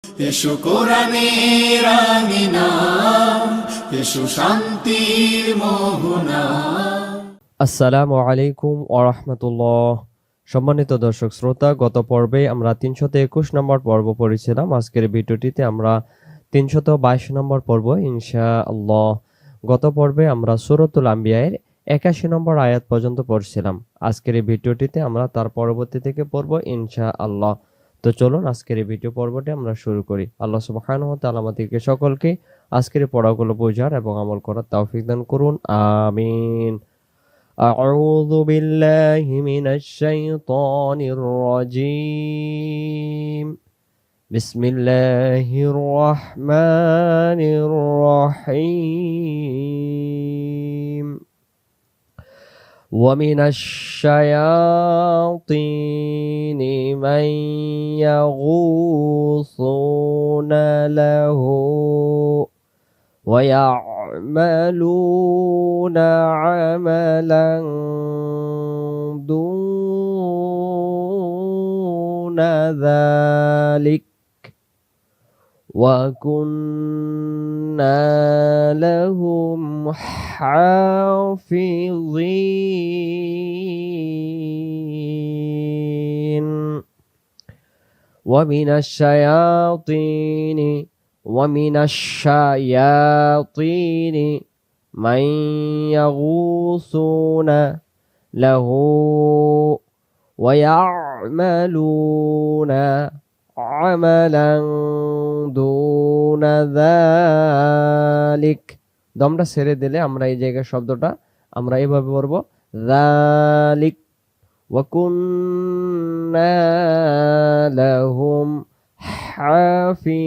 এসো কোরআনের আঙিনা, এসো শান্তির মোহনা। আসসালামু আলাইকুম ওয়া রাহমাতুল্লাহ। সম্মানিত দর্শক শ্রোতা, গত পর্বে আমরা 321 নম্বর পর্ব পড়েছিলাম। আজকের ভিডিওটিতে আমরা 322 নম্বর পর্ব ইনশাআল্লাহ। গত পর্বে আমরা সূরাতুল আম্বিয়ার 81 নম্বর আয়াত পর্যন্ত পড়ছিলাম। আজকের এই ভিডিওটিতে আমরা তার পরবর্তী থেকে পড়ব ইনশাআল্লাহ। তো চলুন আজকের এই ভিডিও পর্বটি আমরা শুরু করি। আল্লাহ সুবহানাহু ওয়া তাআলা আমাদেরকে সকলকে আজকের পড়াগুলো বোঝার এবং আমল করার তৌফিক দান করুন, আমিন। أعوذ بالله من الشيطان الرجيم. بسم الله الرحمن الرحيم. ومن الشياطين من يغوصون له ويعملون عملا دون ذلك وكنا لهم حافظين. ومن الشياطين من يغوصون له ويعملون عملا دون ذلك. দমটা ছেড়ে দিলে আমরা এই জায়গায় শব্দটা আমরা এভাবে পড়ব, যালিক وكنا لهم হাফিজিন।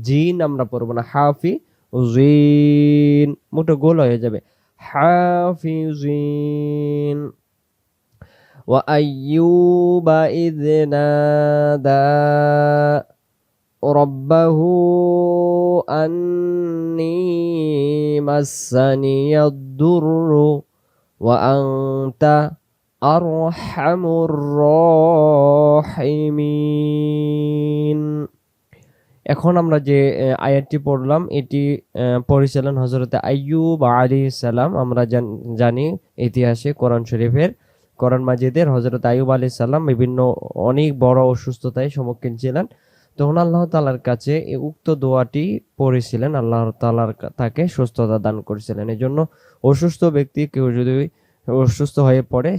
জিন আমরা পড়বো না, হাফিজিন, মুখটা গোল হয়ে যাবে, হাফিজিন। ওয়া আইয়ুবা ইয নাদা রাব্বাহু আন্নী মাসানিয়াদ দুররু ওয়া আনতা আরহামুর রাহিমিন। এখন আমরা যে আয়াতটি পড়লাম এটি পড়েছিলেন হযরতে আইয়ুব আলাইহিস সালাম। আমরা জানি ইতিহাসে কোরআন মাজিদের হযরত আইয়ুব আলাইহিস সালাম বিভিন্ন অনেক বড় অসুস্থতায় সম্মুখীন ছিলেন। তখন আল্লাহ তাআলার কাছে এই উক্ত দোয়াটি পড়েছিলেন, আল্লাহ তাআলা তাকে সুস্থতা দান করেছিলেন। এজন্য অসুস্থ ব্যক্তি কেউ যদি অসুস্থ হয়ে পড়ে,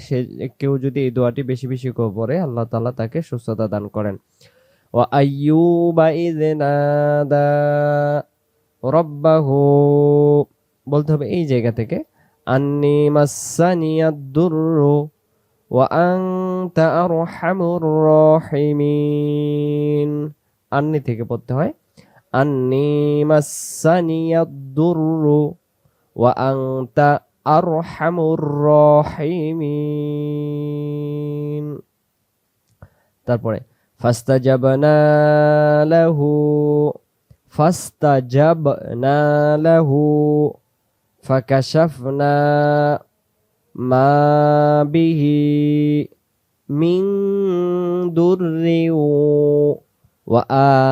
কেউ যদি এই দোয়াটি বেশি বেশি করে পড়ে, আল্লাহ তাআলা তাকে সুস্থতা দান করেন। ওয়া আইয়ুবা ইয নাদা রাব্বাহু, বলতে হবে এই জায়গা থেকে, আন্নী মাসানিয়াদ দুররু ওয়া আনতা আরহামুর রাহিমিন। আন্নী থেকে পড়তে হয়, আন্নী মাসানিয়াদ দুররু ওয়া আনতা আরহামুর রাহিমিন। তারপরে ফাস্তাজাবনা লাহু ফাকাশাফনা মা বিহি মিন দুররি ওয়া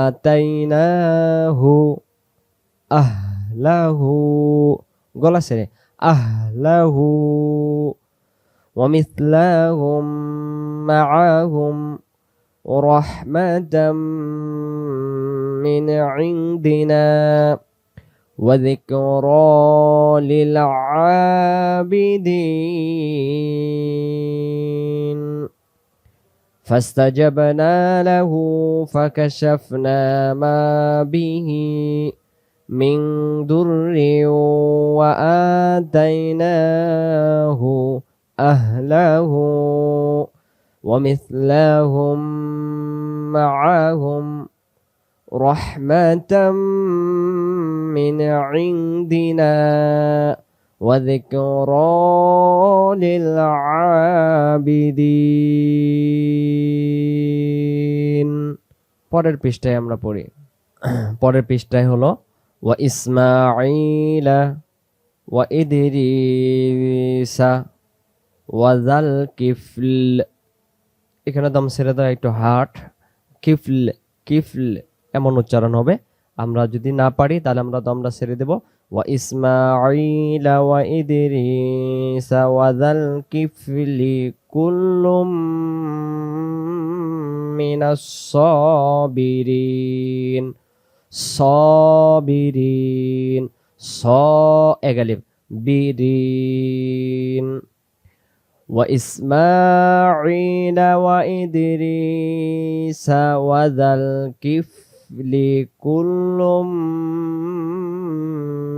আতাইনাহু আহলাহু, গলা ছেড়ে, আহলাহু ওয়া মিসলাহুম মাআহুম রাহমাতাম মিন ইনদিনা ওয়া যিকরা লিল আবিদিন। ফাস্তাজাবনা লাহু ফাকাশাফনা মা বিহি মিন দুররি ওয়া আতাইনাহু আহলাহু ওয়া মিসলাহুম মাআহুম রাহমাতাম মিন ইনদিনা ওয়া যিকরা লিল আবিদিন। পরের পৃষ্ঠায় আমরা পড়ি। পরের পৃষ্ঠায় হলো ওয়া ইসমাঈলা ওয়া ইদরিসা ওয়া যাল কিফল। এখানে দম ছেড়ে দাও, একটু হার্ট কিফল কিফল এমন উচ্চারণ হবে। আমরা যদি না পারি তাহলে আমরা দমটা ছেড়ে দেব। ওয়া ইসমাঈলা ওয়া ইদরিসা ওয়া যাল কিফলি কুল্লুম মিনাস সাবিরিন। সাবিরিন স এগালিব বিরিন। وإسماعيل وإدريس وذا الكفل كل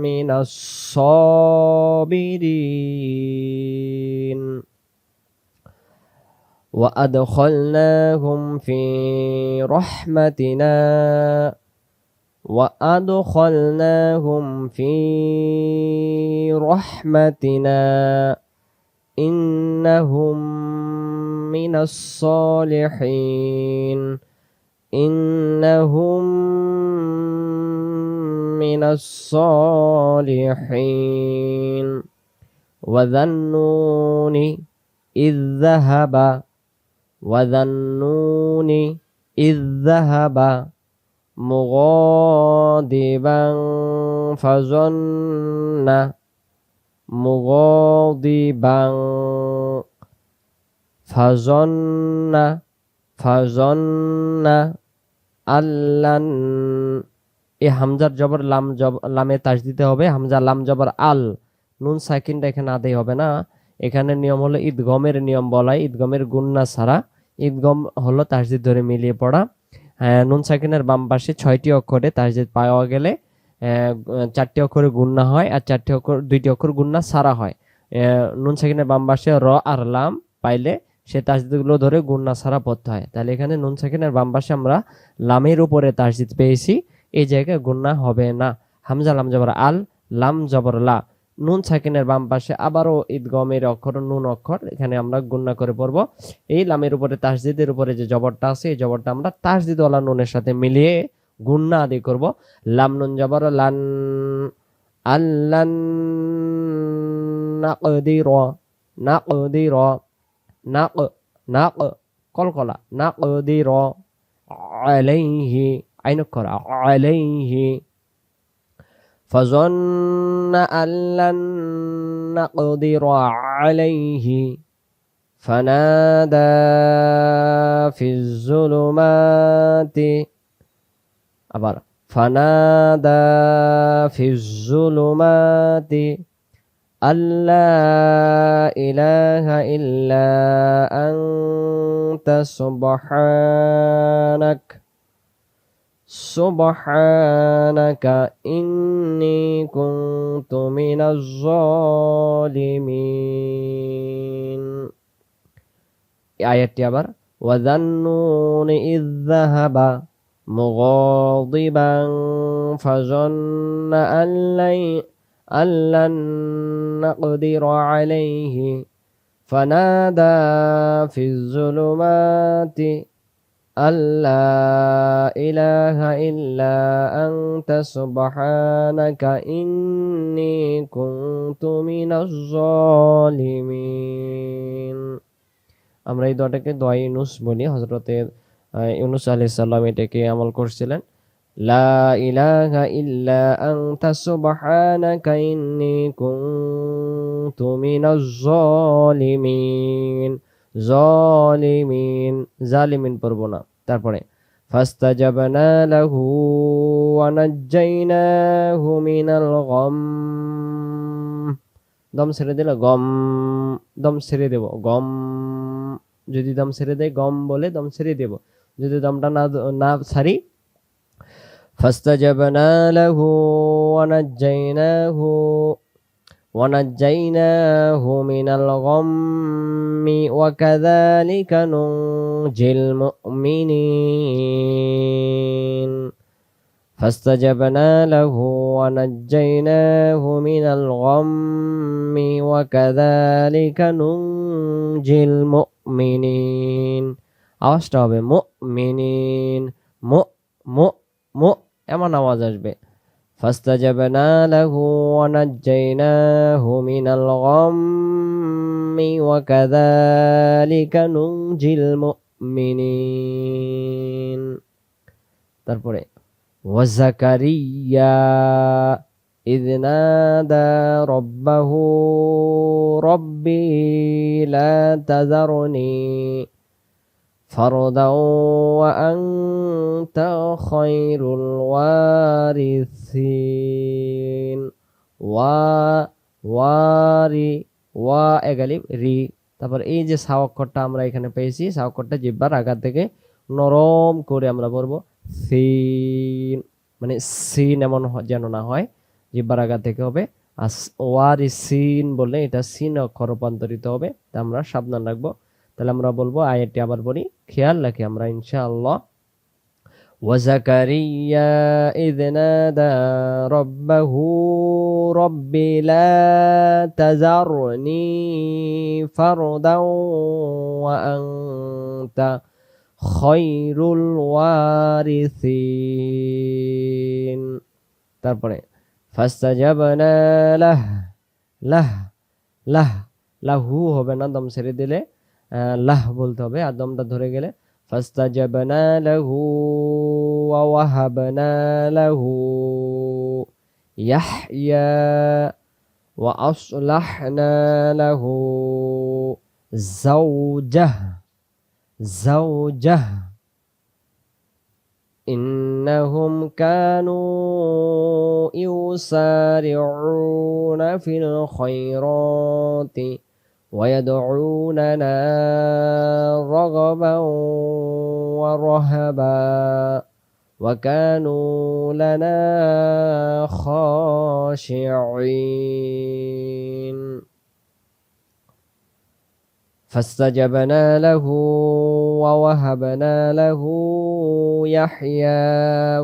من الصابرين وأدخلناهم في رحمتنا وأدخلناهم في رحمتنا إنهم من الصالحين إنهم من الصالحين وذا النون إذ ذهب وذا النون إذ ذهب مغاضبا فظن মুগদিবাং ফাজন্না আল্লান। এই হামজার জবর লামে তাজ দিতে হবে। হামজা লাম জবর আল, নুন সাকিনটা এখানে আদায় হবে না। এখানে নিয়ম হলো ঈদগমের নিয়ম বলাই, ঈদগমের গুন্না ছাড়া। ঈদগম হলো তাসদিদ ধরে মিলিয়ে পড়া। নুন সাকিনের বাম পাশে 6টি অক্ষরে তাসদিদ পাওয়া গেলে 4টি অক্ষরে গুন্না হয়, আর 2টি অক্ষর গুন্না সারা হয়। নুন সাকিনের বাম পাশে র আর লাম পাইলে সে তাসদিদগুলো ধরে গুন্না সারা পড়তে হয়। তাহলে এখানে নুন সাকিনের বাম পাশে আমরা লামের উপরে তাসদিদ পেয়েছি, এই জায়গায় গুন্না হবে না। হামজা লাম জবর আল, লাম জবর লা। নুন সাকিনের বাম পাশে আবারও ঈদগমের অক্ষর নুন অক্ষর, এখানে আমরা গুন্না করে পড়ব। এই লামের উপরে তাসদিদের উপরে যে জবরটা আছে, এই জবরটা আমরা তাসদিদওয়ালা নুনের সাথে মিলিয়ে গুন্না আদায় করব। লাম নুন জবর লান, আল্লান নাকদির, নাকদির, নাক নাক কলকলা, নাকদির আলাইহি, আইন অক্ষর আলাইহি। فظن أن لن نقدر عليه فنادى في الظلمات আবার فنادى في الظلمات أن لا إله إلا أنت سبحانك إني كنت من الظالمين। আয়াতটি আবার وذا النون إذ ذهب مغاضبا فظن أن لن نقدر عليه فنادى في الظلمات أن لا إله إلا أنت سبحانك إني كنت من الظالمين। আমরা এই দোয়াটাকে দোয়া ইউনুস বলি। হযরতে ইউনুস আলাইহিস সালাম এটাকে আমল করছিলেন। লা ইলাহা ইল্লা আনতা সুবহানাকা ইন্নী কুনতু মিনাজ জালিমিন। জালিমিন, জালিমিন পড়ব না। তারপরে ফাস্তাজাবনা লাহু ওয়া নাজ্জাইনাহু মিনাল গাম। দম ছেড়ে দিলে গম, দম ছেড়ে দেব গম। যদি দম ছেড়ে দেয় গম বলে দম ছেড়ে দেব। যদি দমটা না ছাড়ি ফাস্তাজাবনা লাহু ওয়া নাজ্জাইনাহু মিনাল গাম্মি ওয়া কাযালিকা নুনজিল মুমিনিন। ফাস্তাজাবনা লাহু ওয়া নাজ্জাইনাহু মিনাল গাম্মি ওয়া কাযালিকা নুনজিল মুমিনিন। আওয়াজটা হবে মুমিনিন, মু মু মু এমন আওয়াজ আসবে। ফাস্তাজাবনা লাহু ওয়া নাজ্জাইনাহু মিনাল গাম্মি ওয়া কাযালিকা নুনজিল মুমিনিন। তারপরে ওয়াজাকারিয়া ইয নাদা রাব্বাহু রব্বি লা তাযারনি ফারদাও ওয়া আনতা খায়রুল ওয়ারিসিন। ওয়া ওয়ারি ওয়া এগালিব রি। তারপর এই যে সা অক্ষরটা আমরা এখানে পেয়েছি, সা অক্ষরটা জিহ্বার আগা থেকে নরম করে আমরা পড়বো সিন, মানে সিন এমন যেন না হয়, জিহ্বার আগা থেকে হবে। আর ওয়ারি সিন বললে এটা সিন অক্ষর রূপান্তরিত হবে, তা আমরা সাবধান রাখবো। তাহলে আমরা বলবো আয়াতটি আবার বলি, খেয়াল রাখি আমরা ইনশাআল্লাহ। وزكريا إذ نادى ربه رب لا تذرني فردا وأنت خير الوارثين। তারপরে ফাস্তাজাবনা লাহ লাহ লাহ, লাহু হবে না, দম ছেড়ে দিলে লাহ বলতে হবে, আর দমটা ধরে গেলে ফাস্তাজাবনা লাহু ওয়া ওয়াহাবনা লাহু ইয়াহইয়া ওয়া আসলাহনা লাহু যাওজাহ যাওজাহ إنهم كانوا يسارعون في الخيرات ويدعوننا رغبا ورهبا وكانوا لنا خاشعين فاستجبنا له ووهبنا له يحيى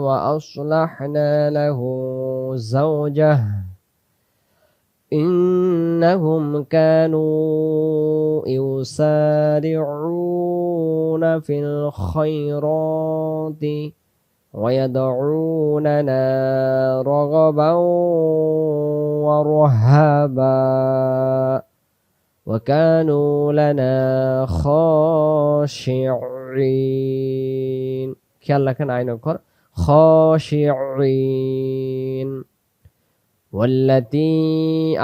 وأصلحنا له زوجه إنهم كانوا يسارعون في الخيرات ويدعوننا رغبا ورهبا وكانوا لنا خاشعين। খেয়াল রাখেন আইন অক্ষর خاشعين। والتي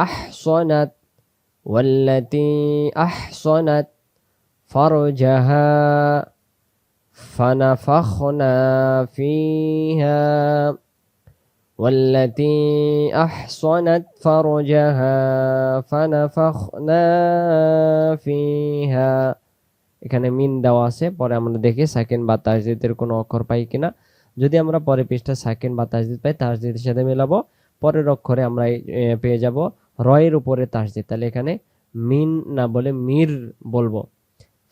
أحصنت فرجها فنفخنا فيها والتي أحصنت فرجها فنفخنا فيها। এখানে মিন দেওয়া আছে, পরে আমরা দেখি সাকিন বা তাসদীদের কোনো অক্ষর পাই কিনা। যদি আমরা পরে পৃষ্ঠা সাকিন বা তাসদীদ পাই, তাসদীদের সাথে মেলাবো, পরের অক্ষরে আমরা পেয়ে যাব রয়ের উপরে তাসদীদ। তাহলে এখানে মিন না বলে মির বলবো।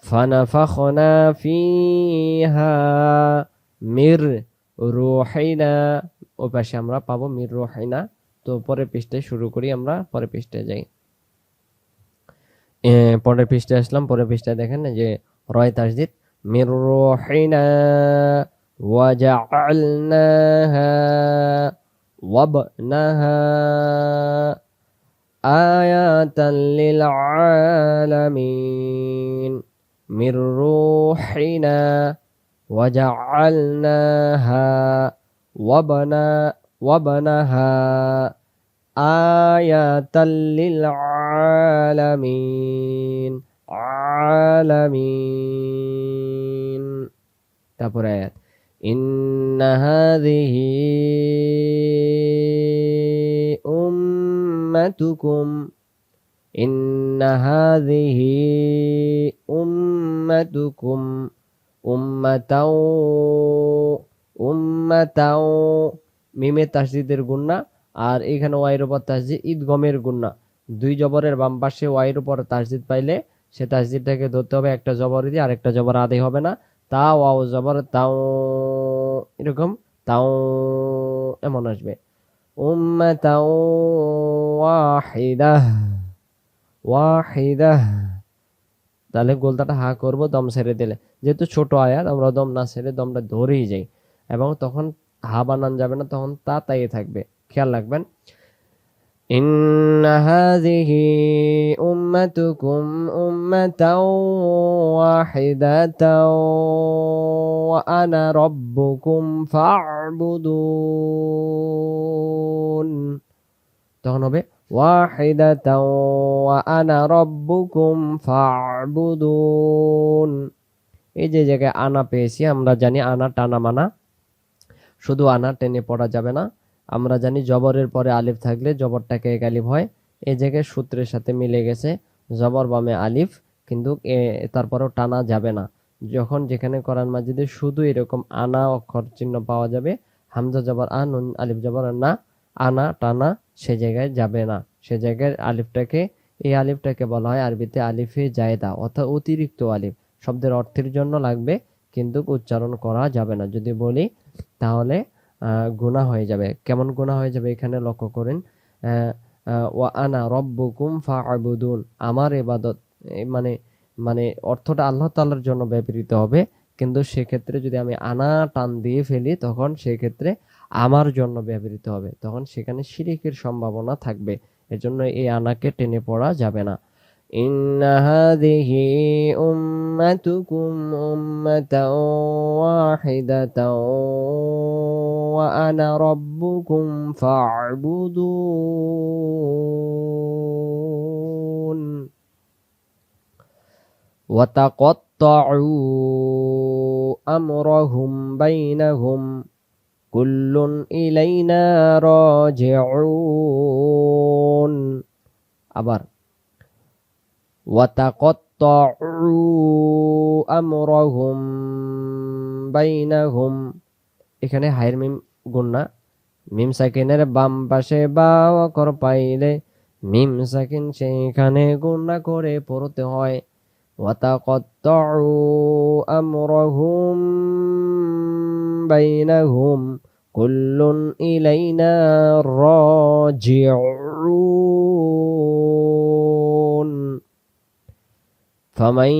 ফানাফাখনা ফিহা মির রুহিনা, ওই পাশে আমরা পাবো মির রুহিনা। তো পরের পৃষ্ঠায় শুরু করি, আমরা পরের পৃষ্ঠায় যাই। পরের পৃষ্ঠায় আসলাম, পরের পৃষ্ঠায় দেখেন যে রয় তাসদীদ মির রুহিনা ওয়াজআলনাহা ওয়াবনাহা আয়াতাল লিল আলামিন। মির রুহিনা ওয়াজআলনাহা ওয়াবনাহা আয়াতাল লিল আলামিন। আলামিন। তারপরে আয়াত ইন্না হাযিহি উম্মাতুকুম ইন্না হাযিহি উম্মাতুকুম উম্মাতাও মিমে তাসদীদের গুন্না, আর এখানে ওয়াইয়ের উপর তাসদীদ ইদগমের গুন্না। দুই জবরের বাম পাশে ওয়াইয়ের উপর তাসদীদ পাইলে সে তাসদীদটাকে ধরতে হবে একটা জবর দিয়ে, আর একটা জবর আদি হবে না। তা ওয়াও জবর তাও, এরকম তাও এমন আসবে। উম্মাতাও ওয়াহিদাহ ওয়াহিদাহ। তাহলে গোলতাটা হা করব দম ছেড়ে দিলে, যেহেতু ছোট আয়াত আমরা দম না ছেড়ে দমটা ধরেই যাই, এবং তখন হা বানান যাবে না, তখন তা তাই থাকবে, খেয়াল রাখবেন। إن هذه أمتكم أمة واحدة وأنا ربكم فاعبدون তখন হবে ওয়াহিদাতাও ওয়া আনা রাব্বুকুম ফা'বুদুন। এই যে জায়গায় আনা পেয়েছি, আমরা জানি আনা টানা মানা, শুধু আনা টেনে পড়া যাবে না। আমরা জানি জবরের পরে আলিফ থাকলে জবরটাকে এক আলিফ হয়। এই জায়গায় সূত্রের সাথে মিলে গেছে, জবর বামে আলিফ, কিন্তু তারপরেও টানা যাবে না। যখন যেখানে কোরআন মাজিদে শুধু এরকম আনা অক্ষর চিহ্ন পাওয়া যাবে, হামজা জবর আ, নুন আলিফ জবর না, আনা টানা সে জায়গায় যাবে না। সে জায়গায় আলিফটাকে, এই আলিফটাকে বলা হয় আরবিতে আলিফে জায়েদা, অর্থাৎ অতিরিক্ত আলিফ। শব্দের অর্থের জন্য লাগবে কিন্তু উচ্চারণ করা যাবে না। যদি বলি তাহলে গুনাহ হয়ে যাবে। কেমন গুনাহ হয়ে যাবে এখানে লক্ষ্য করেন। ওয়া আনা রব্বুকুম ফা'বুদুন, আমার ইবাদত, মানে মানে অর্থটা আল্লাহ তাআলার জন্য ব্যবহৃত হবে, কিন্তু সেক্ষেত্রে যদি আমি আনা টান দিয়ে ফেলি তখন সেক্ষেত্রে আমার জন্য ব্যবহৃত হবে, তখন সেখানে শিরকের সম্ভাবনা থাকবে। এজন্য এই আনাকে টেনে পড়া যাবে না। إن هذه أمتكم أمة واحدة وأنا ربكم فاعبدون وتقطعوا أمرهم بينهم كل إلينا راجعون। আবার ওয়াতাকাত্তাউ আমরাহুম বাইনাহুম, এখানে হায়ের মিম গুন্না, মিম সাকিনের বাম পাশে বা অক্ষর পাইলে মিম সাকিন সেখানে গুন্না করে পড়তে হয়। ওয়াতাকাত্তাউ আমরাহুম বাইনাহুম কুল্লুন ইলাইনা রাজিউন। ফামাই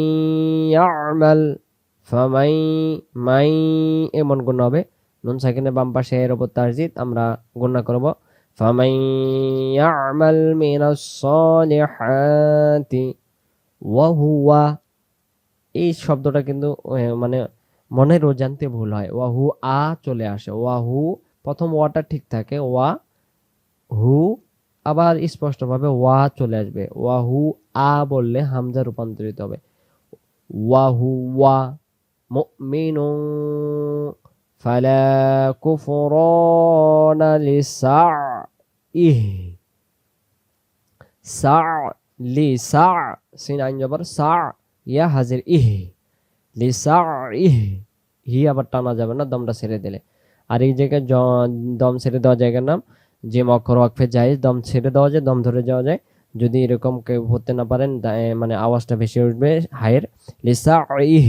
ইয়ামাল, ফামাই মাই এমন গুণা হবে, নুন সাকিনের বাম পাশে এর উপর তাসদীদ, আমরা গুণা করব ফামাই ইয়ামাল মিনাস সালিহাতি ওয়া হুয়া। এই শব্দটা কিন্তু মানে মনের অজান্তে ভুল হয়, ওয়াহু আ চলে আসে, ওয়াহু প্রথম ওয়াটা ঠিক থাকে, ওয়া হু আবার স্পষ্টভাবে ওয়া চলে আসবে, ওয়াহু আ বললে হামজা রূপান্তরিত হবে, ওয়াহু ওয়া মুমিনুন ফালা কুফরানা লিসাইহ, সা লিসা, সিন আইন জবর সা, ইয়া হাজির ইহ, লিসাইহ, হি আবার টানা যাবে না দমটা ছেড়ে দিলে। আর এই জায়গায় দম ছেড়ে দেওয়া জায়গার নাম যে অক্ষর ওয়াকফে যায়, দম ছেড়ে দেওয়া যায়, দম ধরে যাওয়া যায়। যদি এরকম কেউ পড়তে না পারেন, মানে আওয়াজটা ভেসে উঠবে হায়ের, লিসাইহ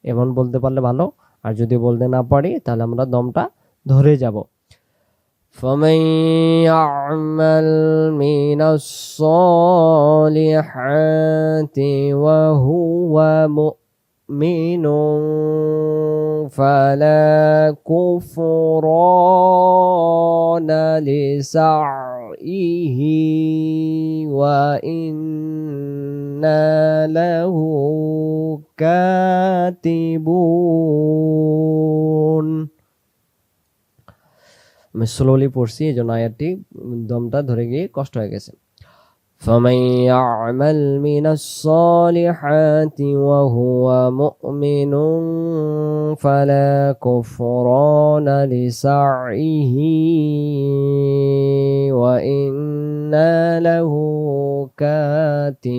এমন বলতে পারলে ভালো। আর যদি বলতে না পারি তাহলে আমরা দমটা ধরে যাব। فمن يعمل من الصالحات وهو مؤمن فلا كفران لسعيه وإنا له كاتبون। আমি স্লোলি পড়ছি, এই জন্য আয়াতটি দমটা ধরে গিয়ে কষ্ট হয়ে গেছে। فمن يعمل من الصالحات وهو مؤمن فلا كفران لسعيه وإنا له كاتبون।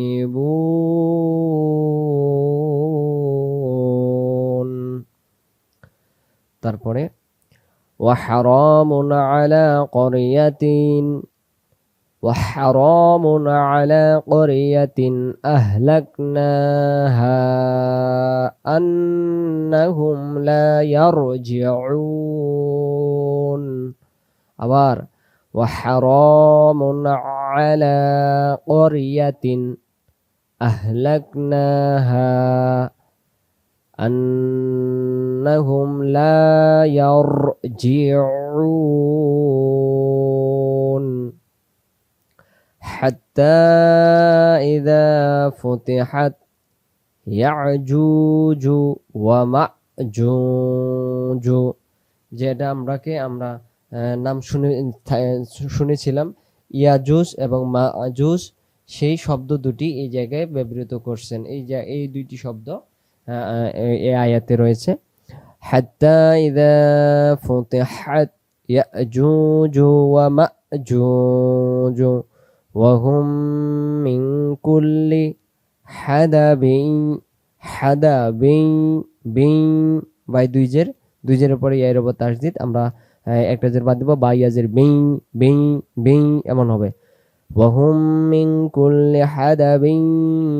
তারপরে وحرام على قرية وحرام على قرية أهلكناها أنهم لا يرجعون। আবার وحرام على قرية أهلكناها أنهم لا يرجعون। হাত্তা ইযা ফুতিহাত ইয়াজুজু ওয়া মাজুজু, যেটা আমরা নাম শুনেছিলাম ইয়াজুজ এবং মাজুজ, সেই শব্দ দুটি এই জায়গায় ব্যবহৃত করছেন। এই দুইটি শব্দ এই আয়াতে রয়েছে। হাত্তা ইযা ফুতিহাত ইয়াজুজু ওয়া মাজুজু ওয়া হুম মিন কুল্লি হাদাবিন বাই দুই জের উপরে ইয়ার উপর তাসদিদ, আমরা একটা জের বাদ দিব, বা ইয়াজের বিং বিং বিং এমন হবে। ওয়াহুম মিন কুল্লি হাদাবিন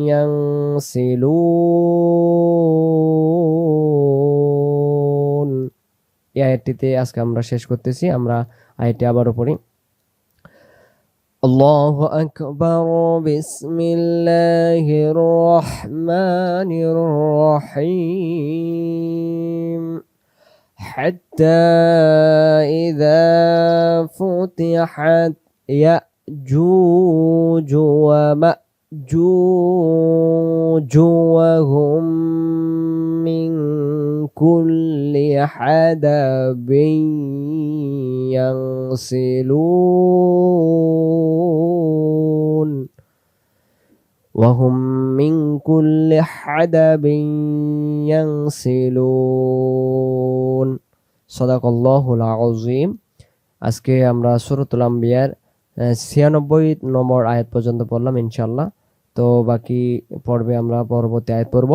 ইয়ানসিলুন। এই আয়াতটিতে আজকে আমরা শেষ করতেছি। আমরা আয়াতটি আবারও পড়ি। আল্লাহু আকবার, বিসমিল্লাহির রহমানির রহিম। হাত্তা ইযা ফুতিহাত ইয়াজুজু ওয়া মাজুজু ওয়া হুম মিন কুল্লি হাদাবিন ইয়ানসিলুন ওয়াহুম মিন কুল্লি হাদাবিন ইয়ানসিলুন। সাদাকাল্লাহুল আযীম। আজকে আমরা সূরাতুল আম্বিয়ার 96 নম্বর আয়াত পর্যন্ত পড়লাম ইনশাআল্লাহ। তো বাকি পর্বে আমরা পরবর্তী আয়াত পড়ব।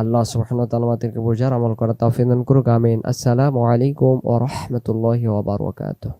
আল্লাহ সুবহানাহু ওয়া তাআলা আমাদেরকে বোঝার আমল করার তৌফিক দান করুক, আমিন। আসসালামু আলাইকুম ওয়া রাহমাতুল্লাহি ওয়া বারাকাতুহু।